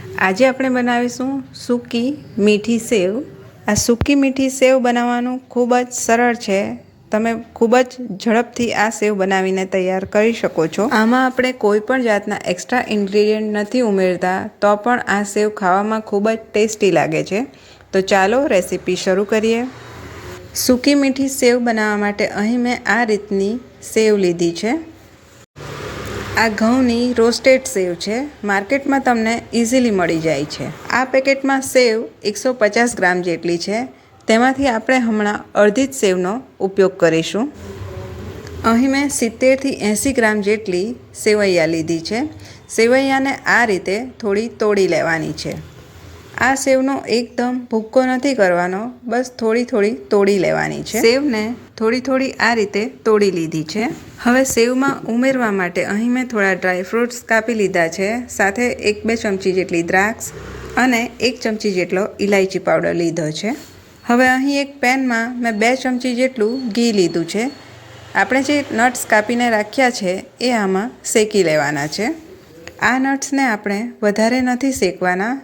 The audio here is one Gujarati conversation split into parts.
આજે આપણે બનાવીશું સૂકી મીઠી સેવ। આ સૂકી મીઠી સેવ બનાવવાનું ખૂબ જ સરળ છે। તમે ખૂબ જ ઝડપથી આ સેવ બનાવીને તૈયાર કરી શકો છો। આમાં આપણે કોઈ પણ જાતના એક્સ્ટ્રા ઇન્ગ્રેડિયન્ટ નથી ઉમેરતા, તો પણ આ સેવ ખાવામાં ખૂબ જ ટેસ્ટી લાગે છે। તો ચાલો રેસીપી શરૂ કરીએ। સૂકી મીઠી સેવ બનાવવા માટે અહીં મેં આ રીતની સેવ લીધી છે। આ ઘઉંની રોસ્ટેડ સેવ છે। માર્કેટમાં તમને ઇઝીલી મળી જાય છે। આ પેકેટમાં સેવ 150 ગ્રામ જેટલી છે। તેમાંથી આપણે હમણાં અડધી જ સેવનો ઉપયોગ કરીશું। અહીં મેં 70થી 80 ગ્રામ જેટલી સેવૈયા લીધી છે। સેવૈયાને આ રીતે થોડી તોડી લેવાની છે। આ સેવનો એકદમ ભૂક્કો નથી કરવાનો, બસ થોડી થોડી તોડી લેવાની છે। સેવને થોડી થોડી આ રીતે તોડી લીધી છે। હવે સેવમાં ઉમેરવા માટે અહીં મેં થોડા ડ્રાયફ્રૂટ્સ કાપી લીધા છે, સાથે 1-2 ચમચી જેટલી દ્રાક્ષ અને 1 ચમચી જેટલો ઇલાયચી પાવડર લીધો છે। હવે અહીં એક પેનમાં મેં 2 ચમચી જેટલું ઘી લીધું છે। આપણે જે નટ્સ કાપીને રાખ્યા છે એ આમાં શેકી લેવાના છે। આ નટ્સને આપણે વધારે નથી શેકવાના,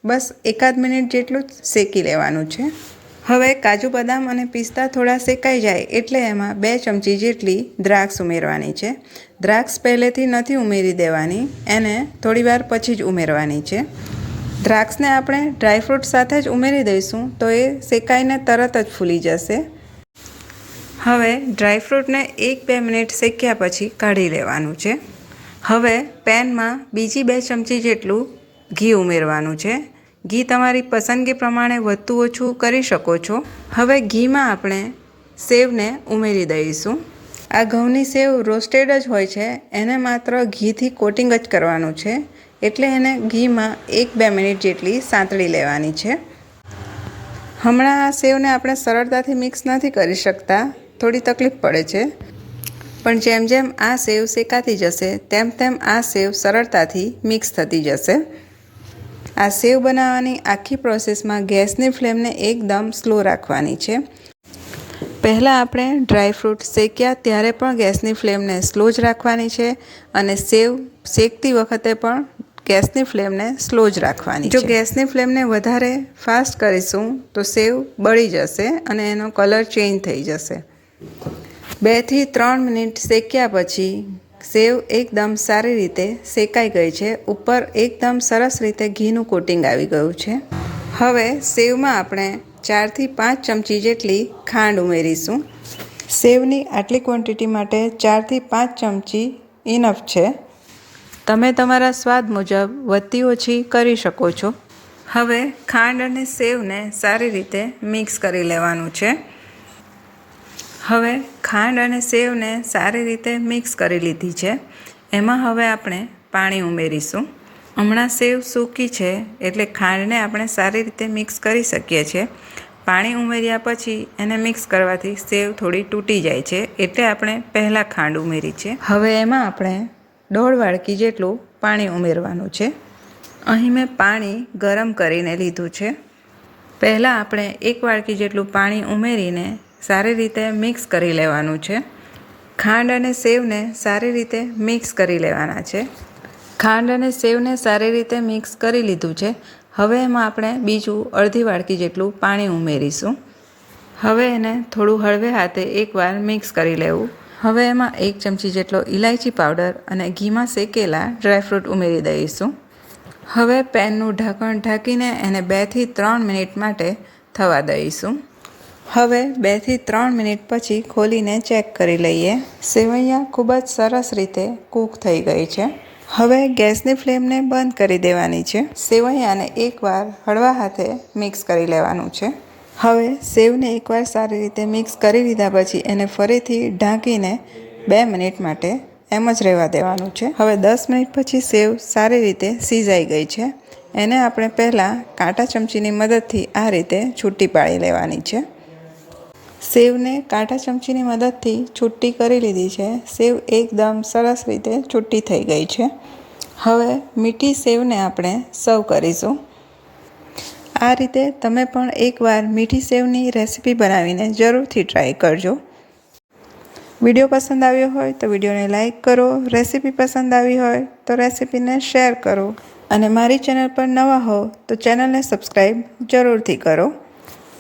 બસ 1 મિનિટ જેટલું જ શેકી લેવાનું છે। હવે કાજુ બદામ અને પિસ્તા થોડા શેકાઈ જાય એટલે એમાં 2 ચમચી જેટલી દ્રાક્ષ ઉમેરવાની છે। દ્રાક્ષ પહેલેથી નથી ઉમેરી દેવાની, એને થોડીવાર પછી જ ઉમેરવાની છે। દ્રાક્ષને આપણે ડ્રાયફ્રૂટ સાથે જ ઉમેરી દઈશું તો એ શેકાઈને તરત જ ફૂલી જશે। હવે ડ્રાયફ્રૂટને 1-2 મિનિટ શેક્યા પછી કાઢી લેવાનું છે। હવે પેનમાં બીજી 2 ચમચી જેટલું ઘી ઉમેરવાનું છે। ઘી તમારી પસંદગી પ્રમાણે વધતું ઓછું કરી શકો છો। હવે ઘીમાં આપણે સેવને ઉમેરી દઈશું। આ ઘઉંની સેવ રોસ્ટેડ જ હોય છે, એને માત્ર ઘીથી કોટિંગ જ કરવાનું છે, એટલે એને ઘીમાં 1-2 મિનિટ જેટલી સાંતળી લેવાની છે। હમણાં આ સેવને આપણે સરળતાથી મિક્સ નથી કરી શકતા, થોડી તકલીફ પડે છે, પણ જેમ જેમ આ સેવ શેકાતી જશે તેમ તેમ આ સેવ સરળતાથી મિક્સ થતી જશે। આ સેવ બનાવવાની આખી પ્રોસેસમાં ગેસની ફ્લેમને એકદમ સ્લો રાખવાની છે। પહેલાં આપણે ડ્રાયફ્રૂટ શેક્યા ત્યારે પણ ગેસની ફ્લેમને સ્લો જ રાખવાની છે, અને સેવ શેકતી વખતે પણ ગેસની ફ્લેમને સ્લો જ રાખવાની છે। જો ગેસની ફ્લેમને વધારે ફાસ્ટ કરીશું તો સેવ બળી જશે અને એનો કલર ચેન્જ થઈ જશે। 2થી 3 મિનિટ શેક્યા પછી સેવ એકદમ સારી રીતે શેકાઈ ગઈ છે। ઉપર એકદમ સરસ રીતે ઘીનું કોટિંગ આવી ગયું છે। હવે સેવમાં આપણે 4થી 5 ચમચી જેટલી ખાંડ ઉમેરીશું। સેવની આટલી ક્વોન્ટિટી માટે 4થી 5 ચમચી ઇનફ છે। તમે તમારા સ્વાદ મુજબ વધતી ઓછી કરી શકો છો। હવે ખાંડ અને સેવને સારી રીતે મિક્સ કરી લેવાનું છે। હવે ખાંડ અને સેવને સારી રીતે મિક્સ કરી લીધી છે। એમાં હવે આપણે પાણી ઉમેરીશું। હમણાં સેવ સૂકી છે એટલે ખાંડને આપણે સારી રીતે મિક્સ કરી શકીએ છીએ। પાણી ઉમેર્યા પછી એને મિક્સ કરવાથી સેવ થોડી તૂટી જાય છે, એટલે આપણે પહેલાં ખાંડ ઉમેરી છે। હવે એમાં આપણે 1.5 વાડકી જેટલું પાણી ઉમેરવાનું છે। અહીં મેં પાણી ગરમ કરીને લીધું છે। પહેલાં આપણે 1 વાડકી જેટલું પાણી ઉમેરીને સારી રીતે મિક્સ કરી લેવાનું છે। ખાંડ અને સેવને સારી રીતે મિક્સ કરી લેવાના છે। ખાંડ અને સેવને સારી રીતે મિક્સ કરી લીધું છે। હવે એમાં આપણે બીજું અડધી વાડકી જેટલું પાણી ઉમેરીશું। હવે એને થોડું હળવે હાથે એકવાર મિક્સ કરી લેવું। હવે એમાં 1 ચમચી જેટલો ઇલાયચી પાવડર અને ઘીમાં શેકેલા ડ્રાયફ્રૂટ ઉમેરી દઈશું। હવે પેનનું ઢાંકણ ઢાંકીને એને 2થી 3 મિનિટ માટે થવા દઈશું। હવે 2થી 3 મિનિટ પછી ખોલીને ચેક કરી લઈએ। સેવૈયા ખૂબ જ સરસ રીતે કૂક થઈ ગઈ છે। હવે ગેસની ફ્લેમને બંધ કરી દેવાની છે। સેવૈયાને એકવાર હળવા હાથે મિક્સ કરી લેવાનું છે। હવે સેવને એકવાર સારી રીતે મિક્સ કરી લીધા પછી એને ફરીથી ઢાંકીને 2 મિનિટ માટે એમ જ રહેવા દેવાનું છે। હવે 10 મિનિટ પછી સેવ સારી રીતે સિજાઈ ગઈ છે। એને આપણે પહેલાં કાંટા ચમચીની મદદથી આ રીતે છૂટી પાડી લેવાની છે। સેવને કાંટા ચમચીની મદદથી છૂટી કરી લીધી છે। સેવ એકદમ સરસ રીતે છૂટી થઈ ગઈ છે। હવે મીઠી સેવને આપણે સર્વ કરીશું। આ રીતે તમે પણ એકવાર મીઠી સેવની રેસીપી બનાવીને જરૂરથી ટ્રાય કરજો। વિડીયો પસંદ આવ્યો હોય તો વિડીયોને લાઈક કરો, રેસીપી પસંદ આવી હોય તો રેસીપીને શેર કરો અને મારી ચેનલ પર નવા હો તો ચેનલને સબસ્ક્રાઈબ જરૂરથી કરો.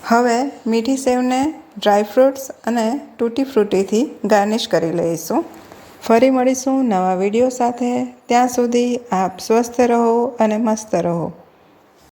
હવે મીઠી સેવને ડ્રાયફ્રૂટ્સ અને તૂટી ફ્રૂટીથી ગાર્નિશ કરી લઈશું. ફરી મળીશું નવા વિડીયો સાથે. ત્યાં સુધી આપ સ્વસ્થ રહો અને મસ્ત રહો.